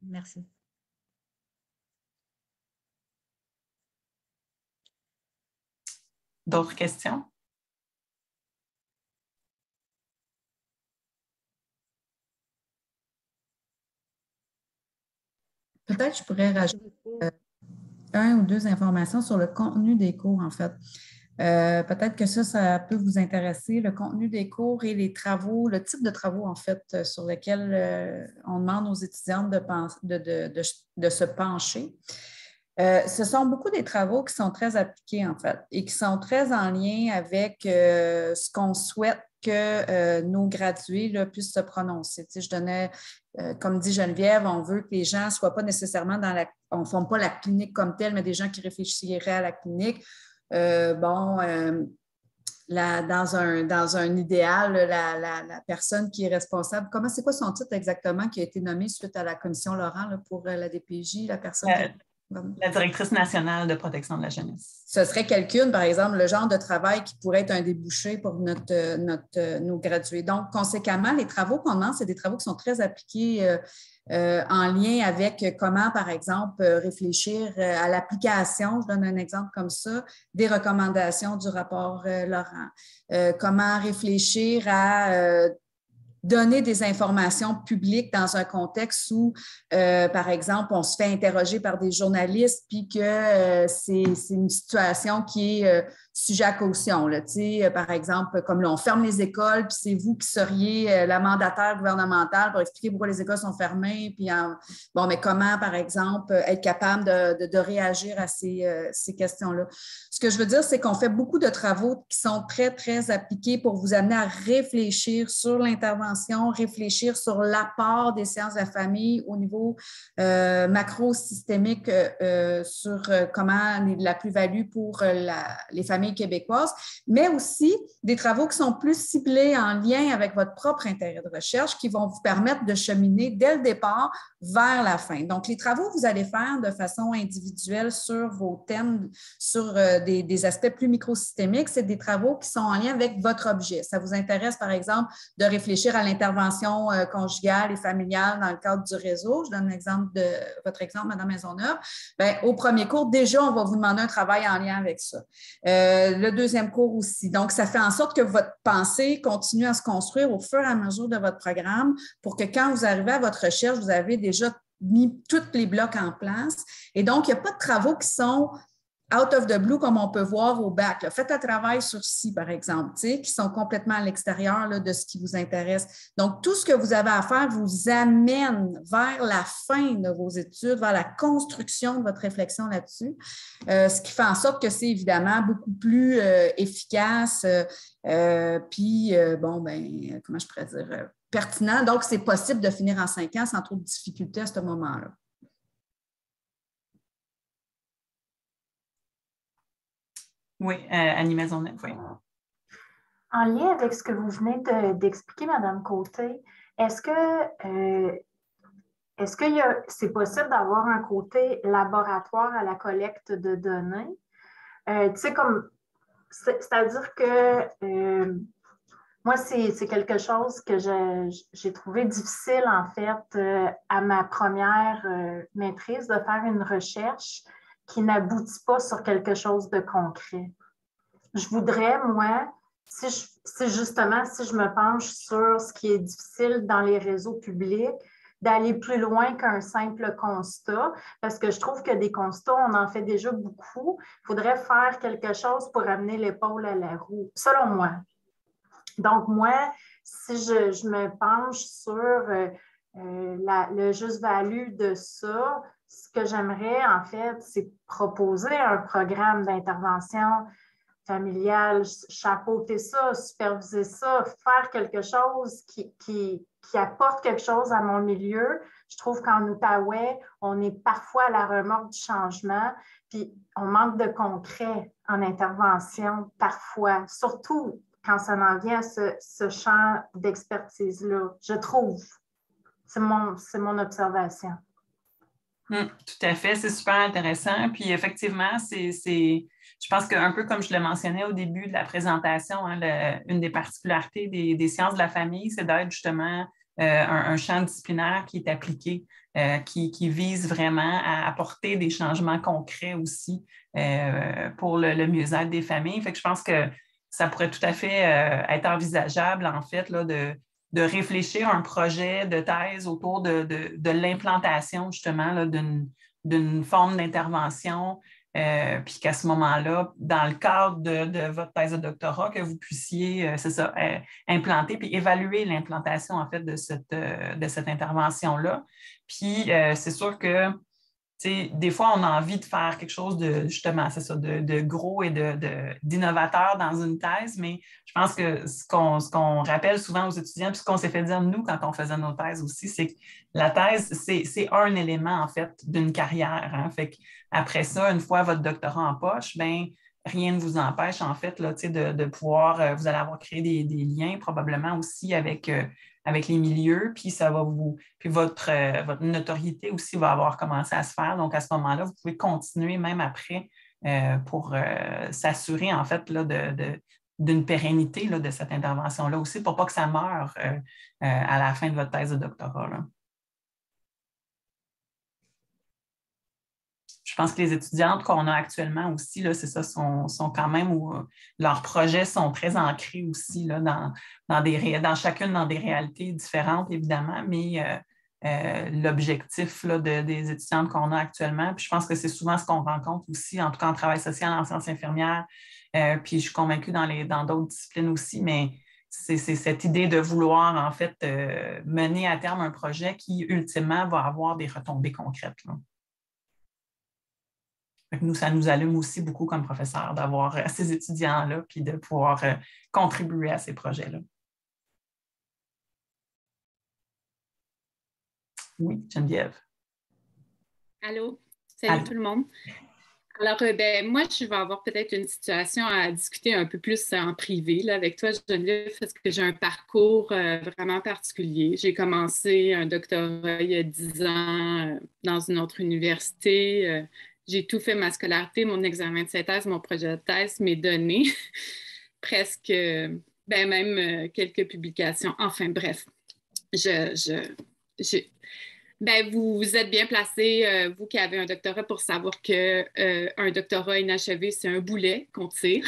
Merci. D'autres questions? Peut-être que je pourrais rajouter 1 ou 2 informations sur le contenu des cours, en fait. Peut-être que ça peut vous intéresser, le contenu des cours et les travaux, le type de travaux, en fait, sur lesquels on demande aux étudiantes de se pencher. Ce sont beaucoup des travaux qui sont très appliqués, en fait, et qui sont très en lien avec ce qu'on souhaite que nos gradués là, puissent se prononcer. Tu sais, je donnais, comme dit Geneviève, on veut que les gens ne soient pas nécessairement on ne forme pas la clinique comme telle, mais des gens qui réfléchiraient à la clinique. Dans un idéal, la personne qui est responsable, c'est quoi son titre exactement qui a été nommé suite à la commission Laurent là, pour la DPJ, la personne la directrice nationale de protection de la jeunesse. Ce serait quelqu'un, par exemple, le genre de travail qui pourrait être un débouché pour nos gradués. Donc, conséquemment, les travaux qu'on demande, c'est des travaux qui sont très appliqués en lien avec comment, par exemple, réfléchir à l'application, je donne un exemple comme ça, des recommandations du rapport Laurent. Comment réfléchir à donner des informations publiques dans un contexte où, par exemple, on se fait interroger par des journalistes puis que c'est une situation qui est sujet à caution. Là, par exemple, comme là, on ferme les écoles, puis c'est vous qui seriez la mandataire gouvernementale pour expliquer pourquoi les écoles sont fermées. Puis mais comment, par exemple, être capable de réagir à ces questions-là. Ce que je veux dire, c'est qu'on fait beaucoup de travaux qui sont très, très appliqués pour vous amener à réfléchir sur l'intervention, réfléchir sur l'apport des sciences de la famille au niveau macro-systémique sur comment la plus-value pour les familles québécoises, mais aussi des travaux qui sont plus ciblés en lien avec votre propre intérêt de recherche qui vont vous permettre de cheminer dès le départ vers la fin. Donc, les travaux que vous allez faire de façon individuelle sur vos thèmes, sur des aspects plus microsystémiques, c'est des travaux qui sont en lien avec votre objet. Ça vous intéresse, par exemple, de réfléchir à l'intervention conjugale et familiale dans le cadre du réseau. Je donne votre exemple, Mme Maisonneuve. Au premier cours, déjà, on va vous demander un travail en lien avec ça. Le deuxième cours aussi. Donc, ça fait en sorte que votre pensée continue à se construire au fur et à mesure de votre programme pour que quand vous arrivez à votre recherche, vous avez déjà mis tous les blocs en place. Et donc, il n'y a pas de travaux qui sont out of the blue, comme on peut voir au bac. Là. Faites un travail sur ci, par exemple, qui sont complètement à l'extérieur là, de ce qui vous intéresse. Donc, tout ce que vous avez à faire vous amène vers la fin de vos études, vers la construction de votre réflexion là-dessus, ce qui fait en sorte que c'est évidemment beaucoup plus efficace, comment je pourrais dire, pertinent. Donc, c'est possible de finir en 5 ans sans trop de difficultés à ce moment-là. Oui, Annie Maisonneuve, oui. En lien avec ce que vous venez d'expliquer, Mme Côté, est-ce que c'est possible d'avoir un côté laboratoire à la collecte de données? C'est-à-dire que moi, c'est quelque chose que j'ai trouvé difficile, en fait, à ma première maîtrise, de faire une recherche qui n'aboutit pas sur quelque chose de concret. Je voudrais, moi, si je me penche sur ce qui est difficile dans les réseaux publics, d'aller plus loin qu'un simple constat, parce que je trouve que des constats, on en fait déjà beaucoup. Il faudrait faire quelque chose pour amener l'épaule à la roue, selon moi. Donc, moi, si je me penche sur le juste value de ça, ce que j'aimerais, en fait, c'est proposer un programme d'intervention familiale, chapeauter ça, superviser ça, faire quelque chose qui apporte quelque chose à mon milieu. Je trouve qu'en Outaouais, on est parfois à la remorque du changement, puis on manque de concret en intervention parfois, surtout quand ça en vient à ce champ d'expertise-là, je trouve. C'est mon observation. Tout à fait, c'est super intéressant. Puis effectivement, je pense qu'un peu comme je le mentionnais au début de la présentation, hein, une des particularités des sciences de la famille, c'est d'être justement un champ disciplinaire qui est appliqué, qui vise vraiment à apporter des changements concrets aussi pour le mieux-être des familles. Fait que je pense que ça pourrait tout à fait être envisageable, en fait, là, de réfléchir à un projet de thèse autour de l'implantation, justement, là, d'une forme d'intervention, puis qu'à ce moment-là, dans le cadre de votre thèse de doctorat, que vous puissiez, c'est ça, implanter puis évaluer l'implantation, en fait, de cette intervention-là. Puis, c'est sûr que des fois, on a envie de faire quelque chose de, justement, c'est ça, de gros et d'innovateur dans une thèse, mais je pense que ce qu'on rappelle souvent aux étudiants, puis ce qu'on s'est fait dire, nous, quand on faisait nos thèses aussi, c'est que la thèse, c'est un élément, en fait, d'une carrière. Hein. Fait qu'après ça, une fois votre doctorat en poche, bien, rien ne vous empêche, en fait, là, de pouvoir, vous allez avoir créé des liens probablement aussi avec les milieux, puis puis votre notoriété aussi va avoir commencé à se faire. Donc, à ce moment-là, vous pouvez continuer même après pour s'assurer, en fait, là, d'une pérennité là, de cette intervention-là aussi, pour pas que ça meure à la fin de votre thèse de doctorat. Là. Je pense que les étudiantes qu'on a actuellement aussi, là, c'est ça, sont quand même où leurs projets sont très ancrés aussi là, dans chacune dans des réalités différentes, évidemment, mais l'objectif là, des étudiantes qu'on a actuellement, puis je pense que c'est souvent ce qu'on rencontre aussi, en tout cas en travail social, en sciences infirmières, puis je suis convaincue dans d'autres disciplines aussi, mais c'est cette idée de vouloir, en fait, mener à terme un projet qui, ultimement, va avoir des retombées concrètes. Là. Nous, ça nous allume aussi beaucoup comme professeurs d'avoir ces étudiants-là puis de pouvoir contribuer à ces projets-là. Oui, Geneviève. Allô, salut tout le monde. Alors, moi, je vais avoir peut-être une situation à discuter un peu plus en privé là, avec toi, Geneviève, parce que j'ai un parcours vraiment particulier. J'ai commencé un doctorat il y a 10 ans dans une autre université. J'ai tout fait ma scolarité, mon examen de synthèse, mon projet de thèse, mes données, presque, même quelques publications. Enfin, bref, vous êtes bien placé, vous qui avez un doctorat, pour savoir qu'un doctorat inachevé, c'est un boulet qu'on tire.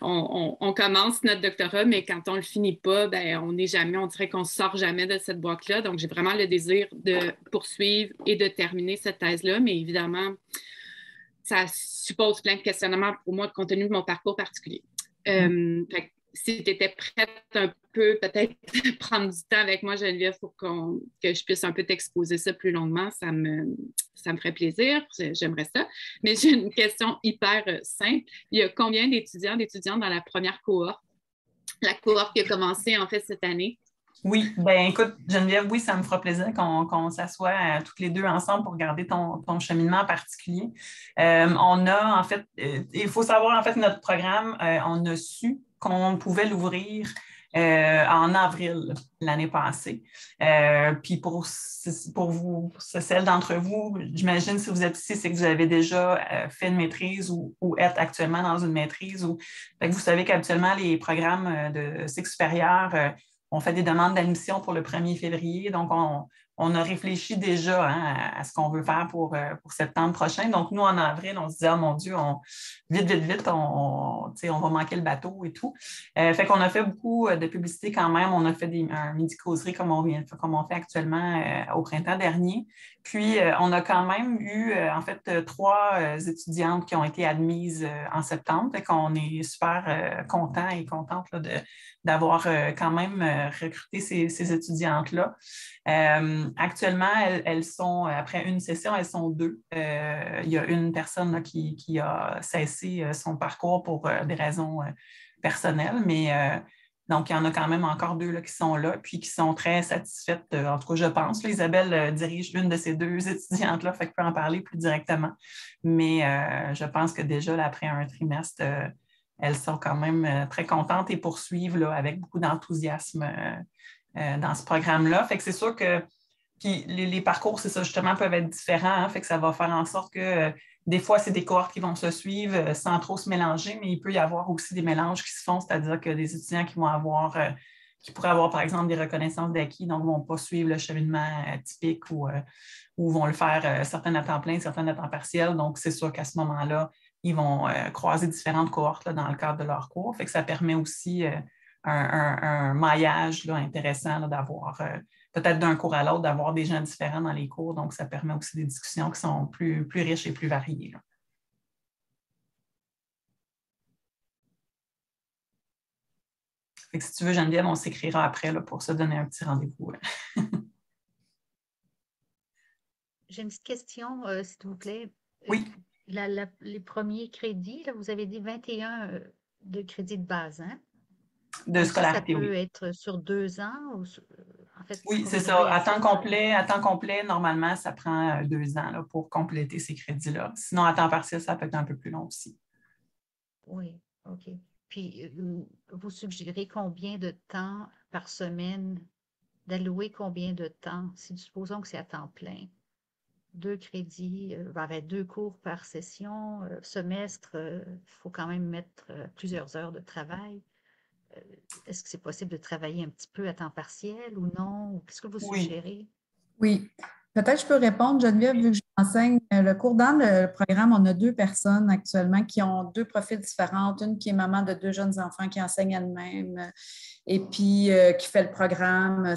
on commence notre doctorat, mais quand on ne le finit pas, on dirait qu'on ne sort jamais de cette boîte-là. Donc, j'ai vraiment le désir de poursuivre et de terminer cette thèse-là, mais évidemment, ça suppose plein de questionnements pour moi compte tenu de mon parcours particulier. Si tu étais prête un peu, peut-être prendre du temps avec moi, Geneviève, pour que je puisse un peu t'exposer ça plus longuement, ça me ferait plaisir. J'aimerais ça. Mais j'ai une question hyper simple. Il y a combien d'étudiantes dans la première cohorte? La cohorte qui a commencé, en fait, cette année? Oui, écoute, Geneviève, oui, ça me fera plaisir qu'on s'assoie toutes les deux ensemble pour regarder ton cheminement particulier. On a, en fait, il faut savoir, en fait, notre programme, on a su qu'on pouvait l'ouvrir en avril l'année passée. Puis pour celles d'entre vous, j'imagine si vous êtes ici, c'est que vous avez déjà fait une maîtrise ou êtes actuellement dans une maîtrise. Fait que vous savez qu'habituellement, les programmes de cycle supérieur, on fait des demandes d'admission pour le 1er février. Donc, on a réfléchi déjà à ce qu'on veut faire pour septembre prochain. Donc, nous, en avril, on se disait, oh mon Dieu, vite, on va manquer le bateau et tout. Fait qu'on a fait beaucoup de publicité quand même. On a fait un midi-causerie comme on fait actuellement au printemps dernier. Puis, on a quand même eu, en fait, 3 étudiantes qui ont été admises en septembre. Fait qu'on est super contents et contentes là, d'avoir quand même recruté ces étudiantes-là. Actuellement, elles sont, après une session, elles sont 2. Il y a une personne là, qui a cessé son parcours pour des raisons personnelles, mais donc il y en a quand même encore 2 là, qui sont là, puis qui sont très satisfaites, en tout cas, je pense. Là, Isabelle dirige une de ces 2 étudiantes-là, fait qu'elle peut en parler plus directement. Mais je pense que déjà, là, après un trimestre, elles sont quand même très contentes et poursuivent là, avec beaucoup d'enthousiasme dans ce programme-là. Fait que c'est sûr que puis les parcours, c'est ça, justement, peuvent être différents. Hein, fait que ça va faire en sorte que des fois, c'est des cohortes qui vont se suivre sans trop se mélanger, mais il peut y avoir aussi des mélanges qui se font, c'est-à-dire que des étudiants qui pourraient avoir, par exemple, des reconnaissances d'acquis, donc ne vont pas suivre le cheminement typique ou vont le faire certaines à temps plein, certaines à temps partiel. Donc, c'est sûr qu'à ce moment-là, ils vont croiser différentes cohortes là, dans le cadre de leur cours. Fait que ça permet aussi un maillage là, intéressant là, d'avoir peut-être d'un cours à l'autre, d'avoir des gens différents dans les cours. Donc, ça permet aussi des discussions qui sont plus riches et plus variées. Là. Fait que si tu veux, Geneviève, on s'écrira après là, pour se donner un petit rendez-vous. J'ai une petite question, s'il vous plaît. Oui. Les premiers crédits, là, vous avez dit 21 de crédits de base, hein? De scolarité, ça peut oui. être sur 2 ans? Ou en fait, oui, c'est ça. À temps complet, normalement, ça prend 2 ans là, pour compléter ces crédits-là. Sinon, à temps partiel, ça peut être un peu plus long aussi. Oui, OK. Puis, vous suggérez combien de temps par semaine, d'allouer combien de temps, si supposons que c'est à temps plein? 2 crédits, 2 cours par session, semestre, il faut quand même mettre plusieurs heures de travail. Est-ce que c'est possible de travailler un petit peu à temps partiel ou non? Qu'est-ce que vous suggérez? Oui. Peut-être je peux répondre, Geneviève, vu que j'enseigne le cours. Dans le programme, on a 2 personnes actuellement qui ont 2 profils différents. Une qui est maman de 2 jeunes enfants qui enseigne elle-même et puis qui fait le programme.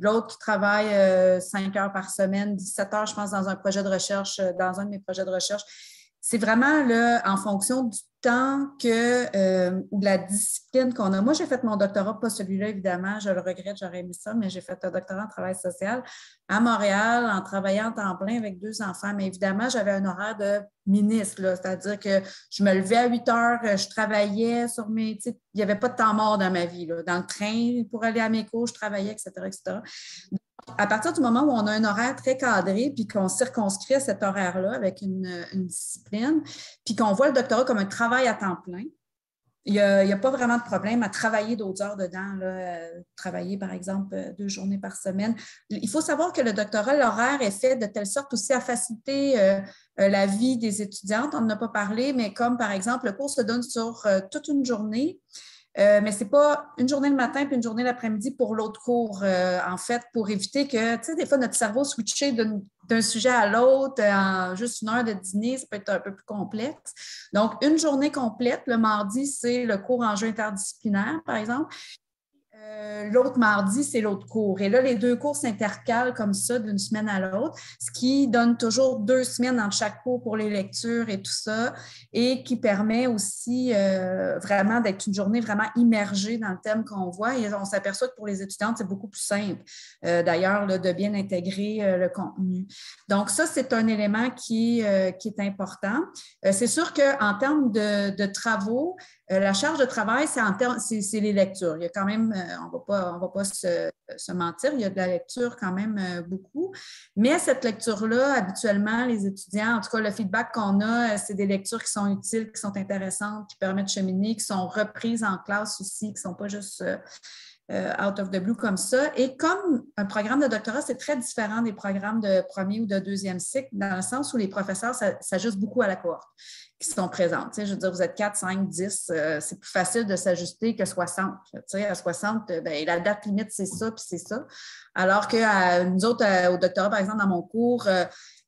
L'autre qui travaille 5 heures par semaine, 17 heures, je pense, dans un projet de recherche, dans un de mes projets de recherche. C'est vraiment là, en fonction du temps ou de la discipline qu'on a. Moi, j'ai fait mon doctorat, pas celui-là, évidemment, je le regrette, j'aurais aimé ça, mais j'ai fait un doctorat en travail social à Montréal en travaillant en temps plein avec 2 enfants. Mais évidemment, j'avais un horaire de ministre, c'est-à-dire que je me levais à 8 heures, je travaillais sur mes... Il n'y avait pas de temps mort dans ma vie. Là. Dans le train, pour aller à mes cours, je travaillais, etc., etc. À partir du moment où on a un horaire très cadré, puis qu'on circonscrit cet horaire-là avec une discipline, puis qu'on voit le doctorat comme un travail à temps plein, il n'y a pas vraiment de problème à travailler d'autres heures dedans, là, travailler par exemple 2 journées par semaine. Il faut savoir que le doctorat, l'horaire est fait de telle sorte aussi à faciliter la vie des étudiantes. On n'en a pas parlé, mais comme par exemple, le cours se donne sur toute une journée. Mais ce n'est pas une journée le matin puis une journée l'après-midi pour l'autre cours, en fait, pour éviter que, tu sais, des fois, notre cerveau switché d'un sujet à l'autre en juste 1 heure de dîner, ça peut être un peu plus complexe. Donc, une journée complète, le mardi, c'est le cours en jeu interdisciplinaire, par exemple. L'autre mardi, c'est l'autre cours. Et là, les 2 cours s'intercalent comme ça d'une semaine à l'autre, ce qui donne toujours 2 semaines entre chaque cours pour les lectures et tout ça, et qui permet aussi vraiment d'être une journée vraiment immergée dans le thème qu'on voit. Et on s'aperçoit que pour les étudiantes, c'est beaucoup plus simple, d'ailleurs, de bien intégrer le contenu. Donc, ça, c'est un élément qui est important. C'est sûr qu'en termes de travaux, la charge de travail, c'est les lectures. Il y a quand même, on va pas se mentir, il y a de la lecture quand même beaucoup. Mais cette lecture-là, habituellement, les étudiants, en tout cas, le feedback qu'on a, c'est des lectures qui sont utiles, qui sont intéressantes, qui permettent de cheminer, qui sont reprises en classe aussi, qui ne sont pas juste out of the blue comme ça. Et comme un programme de doctorat, c'est très différent des programmes de premier ou de deuxième cycle, dans le sens où les professeurs s'ajustent beaucoup à la cohorte qui sont présentes. Tu sais, je veux dire, vous êtes 4, 5, 10, c'est plus facile de s'ajuster que 60. Tu sais, à 60, ben, la date limite, c'est ça, puis c'est ça. Alors que nous autres, au doctorat, par exemple, dans mon cours,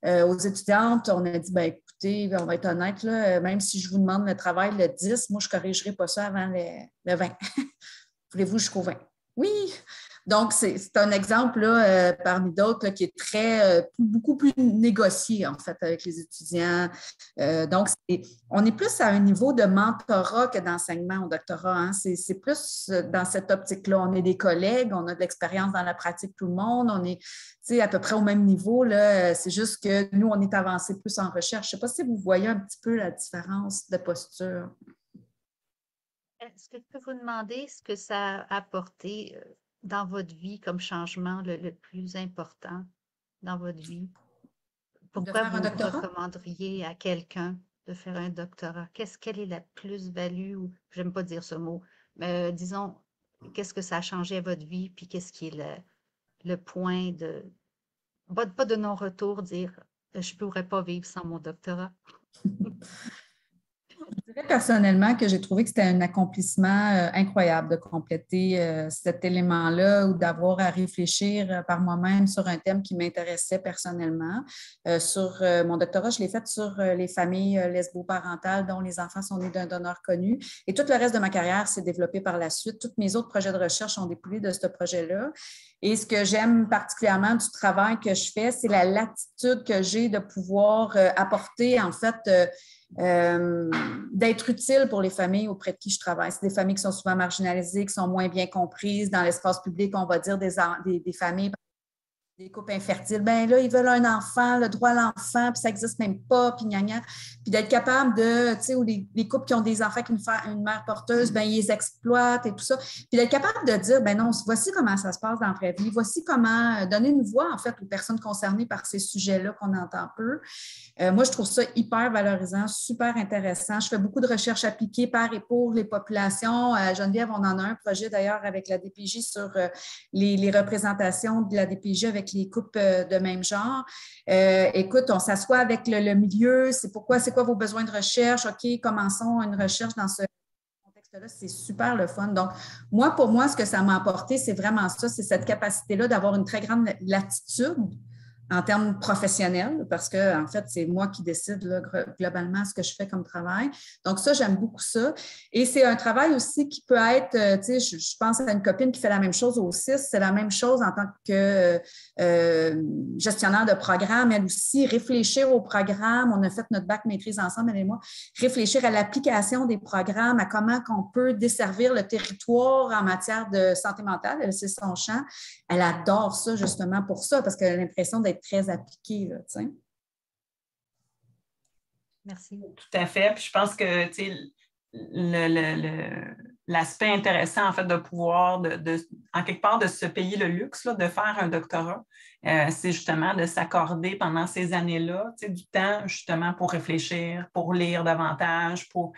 aux étudiantes, on a dit, ben, écoutez, on va être honnête, là, même si je vous demande le travail le 10, moi, je ne corrigerai pas ça avant le 20. Voulez-vous jusqu'au 20? Oui! Donc, c'est un exemple là, parmi d'autres là, qui est beaucoup plus négocié, en fait, avec les étudiants. Donc, on est plus à un niveau de mentorat que d'enseignement au doctorat. Hein. C'est plus dans cette optique-là. On est des collègues, on a de l'expérience dans la pratique, tout le monde. On est à peu près au même niveau. C'est juste que nous, on est avancé plus en recherche. Je ne sais pas si vous voyez un petit peu la différence de posture. Est-ce que je peux vous demander ce que ça a apporté dans votre vie comme changement le plus important dans votre vie? Pourquoi vous recommanderiez à quelqu'un de faire un doctorat? Quelle est la plus-value, ou j'aime pas dire ce mot, mais disons, qu'est-ce que ça a changé à votre vie, puis qu'est-ce qui est le point pas de non-retour, dire je ne pourrais pas vivre sans mon doctorat? Je dirais personnellement que j'ai trouvé que c'était un accomplissement incroyable de compléter cet élément-là ou d'avoir à réfléchir par moi-même sur un thème qui m'intéressait personnellement. Mon doctorat, je l'ai fait sur les familles lesbo-parentales dont les enfants sont nés d'un donneur connu. Et tout le reste de ma carrière s'est développé par la suite. Tous mes autres projets de recherche ont découlé de ce projet-là. Et ce que j'aime particulièrement du travail que je fais, c'est la latitude que j'ai de pouvoir apporter, en fait, d'être utile pour les familles auprès de qui je travaille. C'est des familles qui sont souvent marginalisées, qui sont moins bien comprises dans l'espace public, on va dire des familles, des couples infertiles. Bien là, ils veulent un enfant, le droit à l'enfant, puis ça n'existe même pas, puis gna gna. Puis d'être capable de, tu sais, ou les couples qui ont des enfants avec une mère porteuse, bien, ils les exploitent et tout ça. Puis d'être capable de dire, bien non, voici comment ça se passe dans la vraie vie, voici comment donner une voix, en fait, aux personnes concernées par ces sujets-là qu'on entend peu. Moi, je trouve ça hyper valorisant, super intéressant. Je fais beaucoup de recherches appliquées par et pour les populations. Geneviève, on en a un projet d'ailleurs avec la DPJ sur les représentations de la DPJ avec les couples de même genre. Écoute, on s'assoit avec le milieu, c'est quoi vos besoins de recherche? OK, commençons une recherche dans ce contexte-là, c'est super le fun. Donc, pour moi, ce que ça m'a apporté, c'est vraiment ça, c'est cette capacité-là d'avoir une très grande latitude en termes professionnels, parce que, en fait, c'est moi qui décide là, globalement ce que je fais comme travail. Donc, ça, j'aime beaucoup ça. Et c'est un travail aussi qui peut être, tu sais, je pense à une copine qui fait la même chose au CIS, c'est la même chose en tant que gestionnaire de programme, elle aussi, réfléchir au programme. On a fait notre bac maîtrise ensemble, elle et moi, réfléchir à l'application des programmes, à comment on peut desservir le territoire en matière de santé mentale. Elle, c'est son champ. Elle adore ça justement pour ça, parce qu'elle a l'impression d'être très appliquée, là, tu sais. Merci. Tout à fait. Puis je pense que, tu sais, l'aspect intéressant, en fait, de pouvoir, en quelque part, de se payer le luxe là, de faire un doctorat, c'est justement de s'accorder pendant ces années-là, tu sais, du temps justement pour réfléchir, pour lire davantage, pour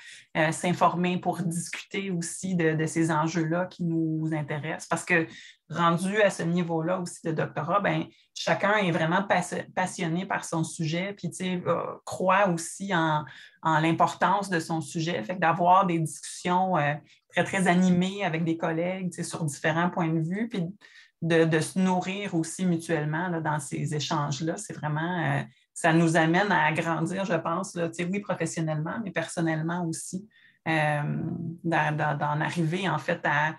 s'informer, pour discuter aussi de ces enjeux-là qui nous intéressent. Parce que rendu à ce niveau-là aussi de doctorat, bien, chacun est vraiment passionné par son sujet, puis tu sais, croit aussi en l'importance de son sujet. Fait que d'avoir des discussions très, très animées avec des collègues, tu sais, sur différents points de vue, puis de se nourrir aussi mutuellement là, dans ces échanges-là, c'est vraiment, ça nous amène à grandir, je pense, là, tu sais, oui, professionnellement, mais personnellement aussi, d'en arriver en fait à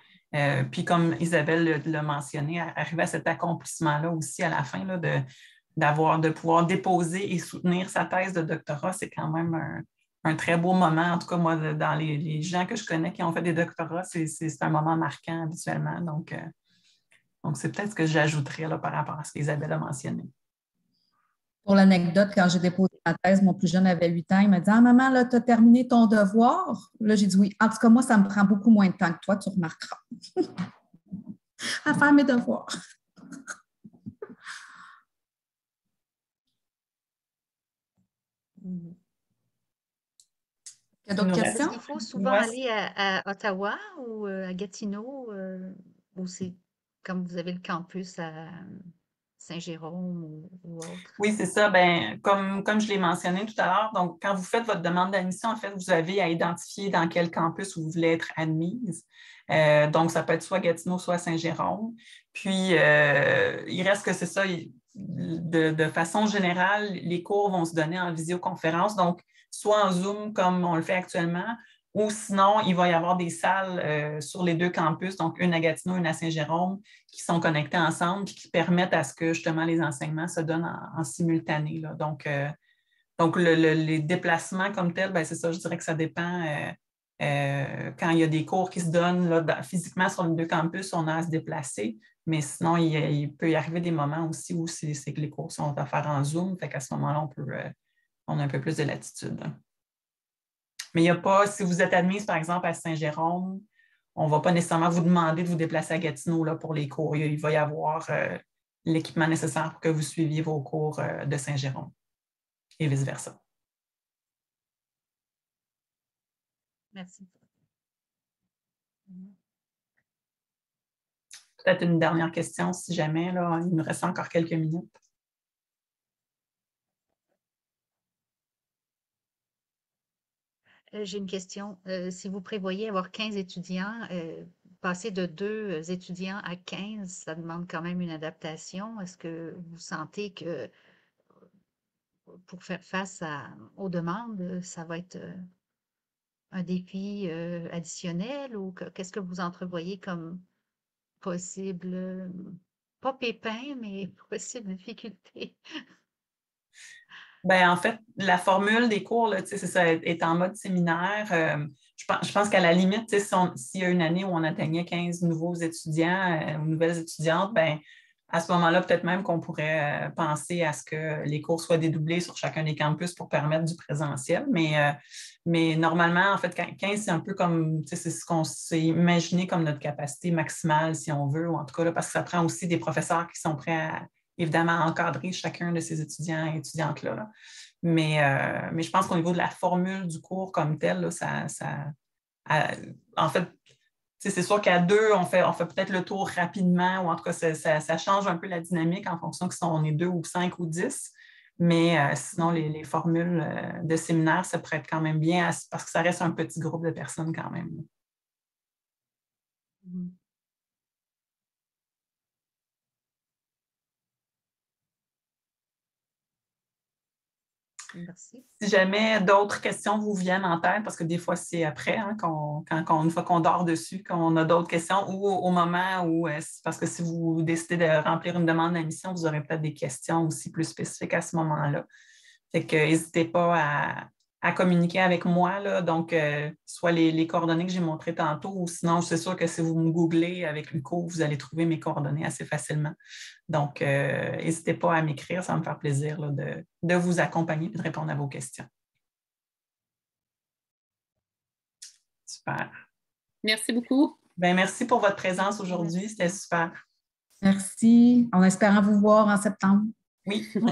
puis comme Isabelle l'a mentionné, arriver à cet accomplissement-là aussi à la fin, là, de pouvoir déposer et soutenir sa thèse de doctorat, c'est quand même un très beau moment. En tout cas, moi, dans les gens que je connais qui ont fait des doctorats, c'est un moment marquant habituellement. Donc c'est peut-être ce que j'ajouterais là, par rapport à ce qu'Isabelle a mentionné. Pour l'anecdote, quand j'ai déposé ma thèse, mon plus jeune avait 8 ans, il m'a dit « Ah, maman, là, tu as terminé ton devoir? » Là, j'ai dit « Oui. En tout cas, moi, ça me prend beaucoup moins de temps que toi, tu remarqueras. » À faire mes devoirs. Il y a d'autres questions? Il faut souvent aller à Ottawa ou à Gatineau ou c'est comme vous avez le campus à Saint-Jérôme ou autre? Oui, c'est ça. Ben, comme je l'ai mentionné tout à l'heure, donc quand vous faites votre demande d'admission, en fait, vous avez à identifier dans quel campus vous voulez être admise. Donc, ça peut être soit Gatineau, soit Saint-Jérôme. Puis, il reste que c'est ça. De façon générale, les cours vont se donner en visioconférence, donc soit en Zoom comme on le fait actuellement, ou sinon, il va y avoir des salles sur les deux campus, donc une à Gatineau, une à Saint-Jérôme, qui sont connectées ensemble et qui permettent à ce que justement les enseignements se donnent en simultané, là. Donc les déplacements comme tels, ben, c'est ça, je dirais que ça dépend. Quand il y a des cours qui se donnent là, physiquement sur les deux campus, on a à se déplacer, mais sinon, il peut y arriver des moments aussi où c'est que les cours sont à faire en Zoom, fait qu'à ce moment-là, on a un peu plus de latitude. Mais il n'y a pas, si vous êtes admise, par exemple, à Saint-Jérôme, on ne va pas nécessairement vous demander de vous déplacer à Gatineau là, pour les cours. Il va y avoir l'équipement nécessaire pour que vous suiviez vos cours de Saint-Jérôme et vice-versa. Merci. Peut-être une dernière question, si jamais. Là, il nous reste encore quelques minutes. J'ai une question. Si vous prévoyez avoir 15 étudiants, passer de 2 étudiants à 15, ça demande quand même une adaptation. Est-ce que vous sentez que pour faire face aux demandes, ça va être un défi additionnel ou qu'est-ce que vous entrevoyez comme possible, pas pépin, mais possible difficulté? Ben, en fait, la formule des cours, là, c'est ça, est en mode séminaire. Je pense qu'à la limite, s'il y a une année où on atteignait 15 nouveaux étudiants ou nouvelles étudiantes, ben, à ce moment-là, peut-être même qu'on pourrait penser à ce que les cours soient dédoublés sur chacun des campus pour permettre du présentiel. Mais normalement, en fait, 15, c'est un peu comme, c'est ce qu'on s'est imaginé comme notre capacité maximale, si on veut, ou en tout cas, là, parce que ça prend aussi des professeurs qui sont prêts à évidemment encadrer chacun de ces étudiants et étudiantes-là. Là. Mais je pense qu'au niveau de la formule du cours comme tel, là, en fait, c'est sûr qu'à deux, on fait peut-être le tour rapidement, ou en tout cas, ça change un peu la dynamique en fonction que si on est 2 ou 5 ou 10. Mais sinon, les formules de séminaire se prêtent quand même bien parce que ça reste un petit groupe de personnes quand même. Mm-hmm. Merci. Si jamais d'autres questions vous viennent en tête, parce que des fois, c'est après, hein, une fois qu'on dort dessus, qu'on a d'autres questions, ou au moment où, parce que si vous décidez de remplir une demande d'admission, vous aurez peut-être des questions aussi plus spécifiques à ce moment-là. Fait que n'hésitez pas à communiquer avec moi, là. Donc, soit les coordonnées que j'ai montrées tantôt, ou sinon, c'est sûr que si vous me googlez avec l'UQO, vous allez trouver mes coordonnées assez facilement. Donc, n'hésitez pas à m'écrire, ça va me faire plaisir là, de vous accompagner et de répondre à vos questions. Super. Merci beaucoup. Bien, merci pour votre présence aujourd'hui, c'était super. Merci, en espérant vous voir en septembre. Oui.